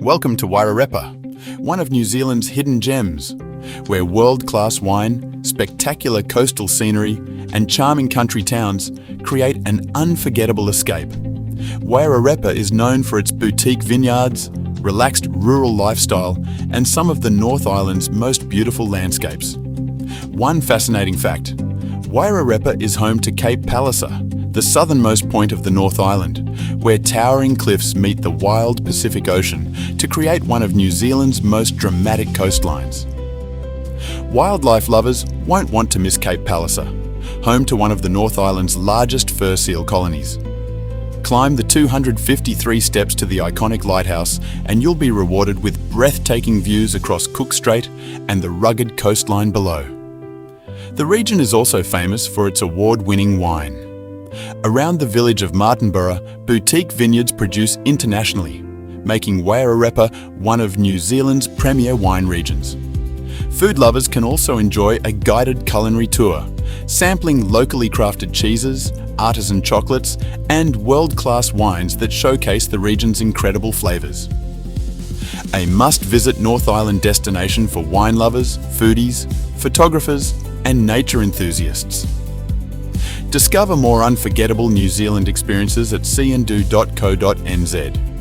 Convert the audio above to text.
Welcome to Wairarapa, one of New Zealand's hidden gems, where world-class wine, spectacular coastal scenery and charming country towns create an unforgettable escape. Wairarapa is known for its boutique vineyards, relaxed rural lifestyle and some of the North Island's most beautiful landscapes. One fascinating fact, Wairarapa is home to Cape Palliser, the southernmost point of the North Island, where towering cliffs meet the wild Pacific Ocean to create one of New Zealand's most dramatic coastlines. Wildlife lovers won't want to miss Cape Palliser, home to one of the North Island's largest fur seal colonies. Climb the 253 steps to the iconic lighthouse and you'll be rewarded with breathtaking views across Cook Strait and the rugged coastline below. The region is also famous for its award-winning wine. Around the village of Martinborough, boutique vineyards produce internationally, making Wairarapa one of New Zealand's premier wine regions. Food lovers can also enjoy a guided culinary tour, sampling locally crafted cheeses, artisan chocolates, and world-class wines that showcase the region's incredible flavours. A must-visit North Island destination for wine lovers, foodies, photographers, and nature enthusiasts. Discover more unforgettable New Zealand experiences at seeanddo.co.nz.